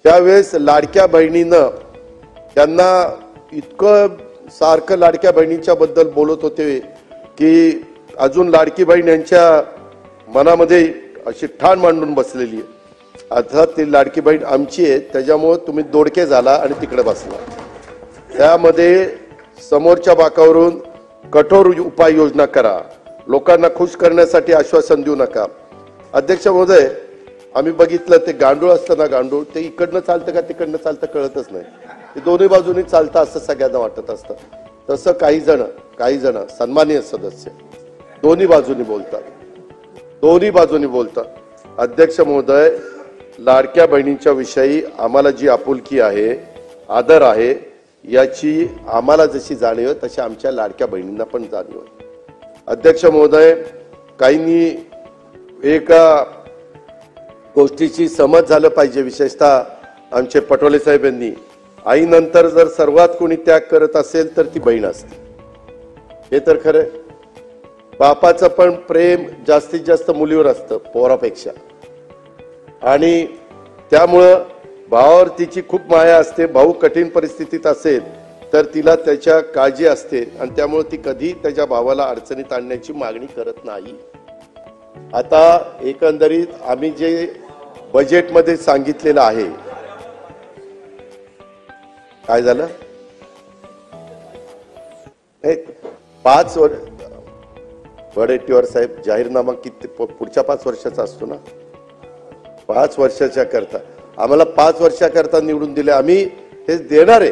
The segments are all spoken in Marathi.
त्यावेळेस लाडक्या बहिणीनं त्यांना इतकं सारखं लाडक्या बहिणींच्या बद्दल बोलत होते की अजून लाडकी बहीण यांच्या मनामध्ये अशी ठाण मांडून बसलेली आहे. आता ती लाडकी बहीण आमची आहे, त्याच्यामुळे तुम्ही दोडके झाला आणि तिकडे बसला. त्यामध्ये समोरच्या बाकावरून कठोर उपाययोजना करा, लोकांना खुश करण्यासाठी आश्वासन देऊ नका. अध्यक्ष महोदय, आम्ही बघितलं ते गांडूळ असतं ना, गांडूळ ते इकडनं चालतं का तिकडनं चालतं कळतच नाही, ते दोन्ही बाजूनी चालतं असं सगळ्यांना वाटत असतं. तसं काही जण सन्माननीय सदस्य दोन्ही बाजूनी बोलतात. अध्यक्ष महोदय, लाडक्या बहिणींच्या विषयी आम्हाला जी आपुलकी आहे, आदर आहे, याची आम्हाला जशी जाणीव तशी आमच्या लाडक्या बहिणींना पण जाणीव आहे. अध्यक्ष महोदय, काहींनी एका गोष्टीची समज झालं पाहिजे, विशेषतः आमचे पटोले साहेब यांनी, आईनंतर जर सर्वात कोणी त्याग करत असेल तर ती बहीण असते. हे तर खरं. बापाचं पण प्रेम जास्तीत जास्त मुलीवर असतं पोरापेक्षा, आणि त्यामुळं भावावर तिची खूप माया असते. भाऊ कठीण परिस्थितीत असेल तर तिला त्याच्या काळजी असते, आणि त्यामुळे ती कधी त्याच्या भावाला अडचणीत आणण्याची मागणी करत नाही. आता एकंदरीत आम्ही जे बजेटमध्ये सांगितलेलं आहे, काय झालं, 5 वर्ष वडेट्टीवार साहेब, जाहीरनामा किती पुढच्या 5 वर्षाचा असतो ना, 5 वर्षाच्या करता आम्हाला 5 वर्षाकरता निवडून दिले. आम्ही हे देणार आहे.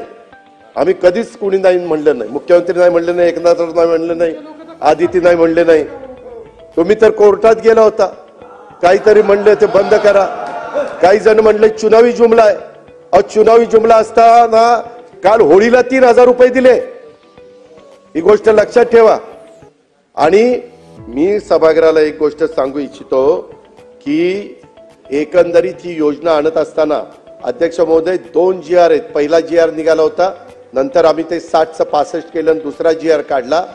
आम्ही कधीच कोणी नाही म्हणलं नाही, मुख्यमंत्री नाही म्हणले नाही, एकनाथ नाही म्हणले नाही, आदिती नाही म्हणले नाही. तुम्ही तर कोर्टात गेला होता, काहीतरी म्हणले ते बंद करा. काही जण म्हणले चुनावी जुमला आहे. चुनावी जुमला असताना काल होळीला 3,000 रुपये दिले, ही गोष्ट लक्षात ठेवा. आणि मी सभागृहाला एक गोष्ट सांगू इच्छितो की एकंदरीत ही योजना आणत असताना अध्यक्ष महोदय 2 GR आहेत. पहिला GR निघाला होता, नंतर आम्ही ते 60चं 65 केलं आणि दुसरा GR काढला.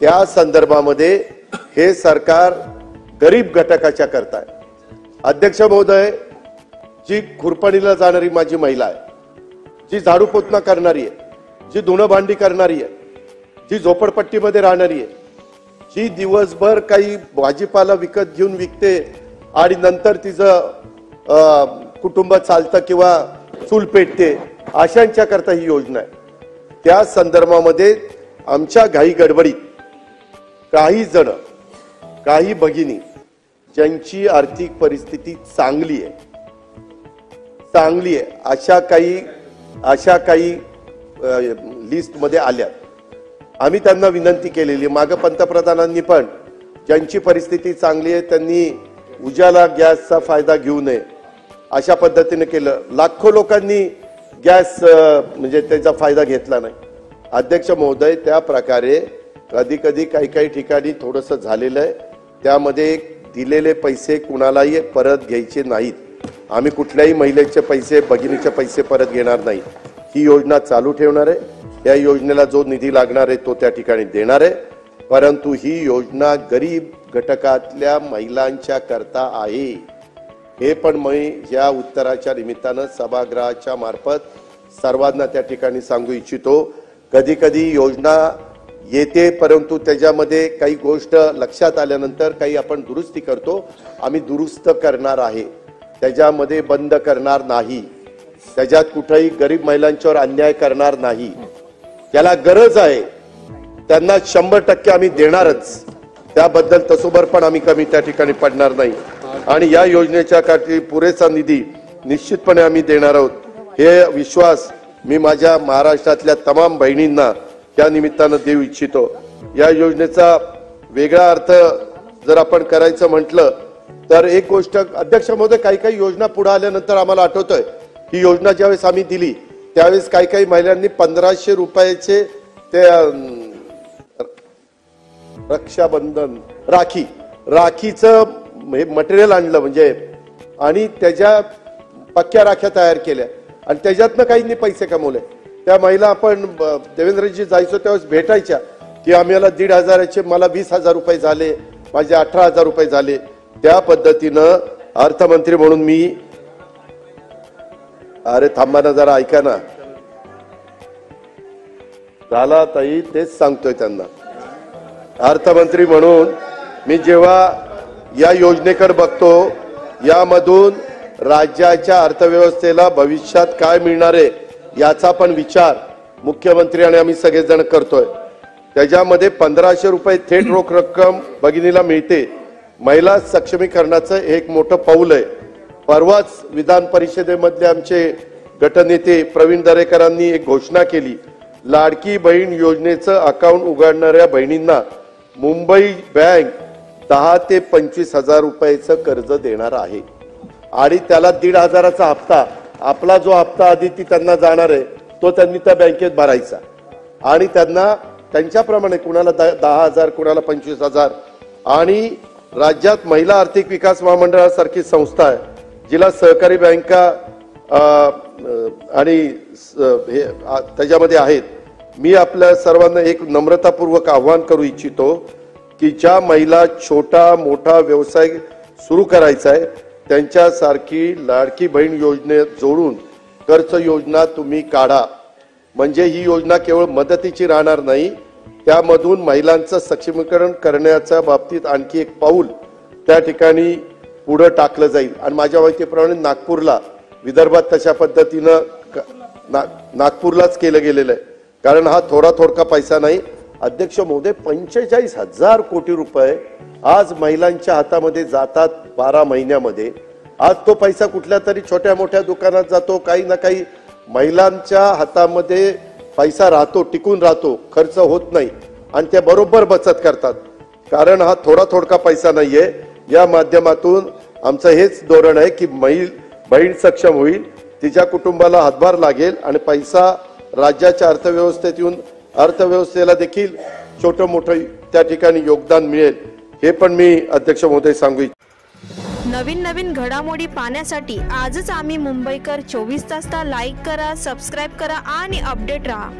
त्या संदर्भामध्ये हे सरकार गरीब घटकाच्या करताय. अध्यक्ष महोदय, जी खुरपणीला जाणारी माझी महिला आहे, जी झाडू पोतना करणारी आहे, जी धुणं भांडी करणारी आहे, जी झोपडपट्टीमध्ये राहणारी आहे, जी दिवसभर काही भाजीपाला विकत घेऊन विकते आणि नंतर तिचं कुटुंब चालतं किंवा चूल पेटते, अशांच्या करता ही योजना आहे. त्या संदर्भामध्ये आमच्या घाई गडबडीत काही भगिनी ज्यांची आर्थिक परिस्थिती चांगली आहे अशा काही लिस्ट मध्ये आल्यात. आम्ही त्यांना विनंती केलेली, मागे पंतप्रधानांनी पण ज्यांची परिस्थिती चांगली आहे त्यांनी उजाला गॅसचा फायदा घेऊ नये अशा पद्धतीने केलं. लाखो लोकांनी गॅस म्हणजे त्याचा फायदा घेतला नाही. अध्यक्ष महोदय, त्या प्रकारे कधी काही ठिकाणी थोडंसं झालेलं आहे. त्यामध्ये दिलेले पैसे कुणालाही परत घ्यायचे नाहीत. आम्ही कुठल्याही महिलेचे पैसे, भगिनीचे पैसे परत घेणार नाही. ही योजना चालू ठेवणार आहे. या योजनेला जो निधी लागणार आहे तो त्या ठिकाणी देणार आहे. परंतु ही योजना गरीब घटकातल्या महिलांच्या करता आहे. हे पण मी या उत्तराच्या निमित्तानं सभागृहाच्या मार्फत सर्वांना त्या ठिकाणी सांगू इच्छितो. कधी योजना येते, परंतु त्याच्यामध्ये काही गोष्ट लक्षात आल्यानंतर काही आपण दुरुस्ती करतो. आम्ही दुरुस्त करणार आहे, त्याच्यामध्ये बंद करणार नाही. त्याच्यात कुठेही गरीब महिलांच्यावर अन्याय करणार नाही. ज्याला गरज आहे त्यांना 100% आम्ही देणारच. त्याबद्दल तसोबर पण आम्ही कमी त्या ठिकाणी पडणार नाही. आणि या योजनेच्या साठी पुरेसा निधी निश्चितपणे आम्ही देणार आहोत. हे विश्वास मी माझ्या महाराष्ट्रातल्या तमाम बहिणींना त्या निमित्तानं देऊ इच्छितो. या योजनेचा वेगळा अर्थ जर आपण करायचं म्हटलं तर एक गोष्ट अध्यक्ष महोदय, काही योजना पुढे आल्यानंतर आम्हाला आठवतंय ही योजना ज्यावेळेस आम्ही दिली त्यावेळेस काही महिलांनी 1500 रुपयाचे ते रक्षाबंधन राखीचं मटेरियल आणलं म्हणजे, आणि त्याच्या पक्क्या राख्या तयार केल्या आणि त्याच्यातनं काहींनी पैसे कमवले. त्या महिला आपण देवेंद्रजी जायचो त्यावेळेस भेटायच्या की आम्हाला 1,500चे मला 20,000 रुपये झाले, माझे 18,000 रुपये झाले. त्या पद्धतीनं अर्थमंत्री म्हणून मी अरे थांबा ना जरा, ऐका ना. झाला ताई, तेच सांगतोय त्यांना. अर्थमंत्री म्हणून मी जेव्हा या योजनेकडे बघतो, यामधून राज्याच्या अर्थव्यवस्थेला भविष्यात काय मिळणार आहे याचा पण विचार मुख्यमंत्री आणि आम्ही सगळेजण करतोय. त्याच्यामध्ये 1500 रुपये थेट रोख रक्कम भगिनीला मिळते. महिला सक्षमीकरणाचं एक मोठं पाऊल आहे. परवाच विधान परिषदेमधले आमचे गटनेते प्रवीण दरेकरांनी एक घोषणा केली. लाडकी बहीण योजनेचं अकाउंट उघडणाऱ्या बहिणींना मुंबई बँक 10 ते 25 हजार रुपयाचं कर्ज देणार आहे आणि त्याला 1,500चा हप्ता, आपला जो हप्ता आधी ती त्यांना जाणार आहे तो त्यांनी त्या बँकेत भरायचा आणि त्यांना त्यांच्याप्रमाणे कुणाला 10,000 कुणाला 25,000. आणि राज्यात महिला आर्थिक विकास महामंडळासारखी संस्था आहे जिला सहकारी बँका आणि त्याच्यामध्ये आहेत. मी आपल्या सर्वांना एक नम्रतापूर्वक आव्हान करू इच्छितो की ज्या महिला छोटा मोठा व्यवसाय सुरू करायचा आहे त्यांच्यासारखी लाडकी बहीण योजनेत जोडून कर्ज योजना तुम्ही काढा. म्हणजे ही योजना केवळ मदतीची राहणार नाही, त्यामधून महिलांचं सक्षमीकरण करण्याच्या बाबतीत आणखी एक पाऊल त्या ठिकाणी पुढे टाकलं जाईल. आणि माझ्या माहितीप्रमाणे नागपूरला, विदर्भात तशा पद्धतीनं नागपूरलाच केलं गेलेलं आहे. कारण हा थोडका पैसा नाही अध्यक्ष महोदय, 45,000 कोटी रुपये आज महिलांच्या हातामध्ये जातात 12 महिन्यामध्ये. आज तो पैसा कुठल्या तरी छोट्या मोठ्या दुकानात जातो, काही ना काही महिलांच्या हातामध्ये पैसा राहतो, टिकून राहतो, खर्च होत नाही आणि ते बरोबर बचत करतात. कारण हा थोडका पैसा नाहीये. या माध्यमातून आमचं हेच धोरण आहे की बहीण सक्षम होईल, तिच्या कुटुंबाला हातभार लागेल आणि पैसा राज्याच्या अर्थव्यवस्थेत येऊन अर्थव्यवस्थेला देखील छोटं मोठं त्या ठिकाणी योगदान मिळेल. हे पण मी अध्यक्ष महोदय सांगू इच्छितो. नवीन घडामोडी पाहण्यासाठी आजच आम्ही मुंबईकर 24 तासला लाईक करा, सबस्क्राईब करा आणि अपडेट रहा.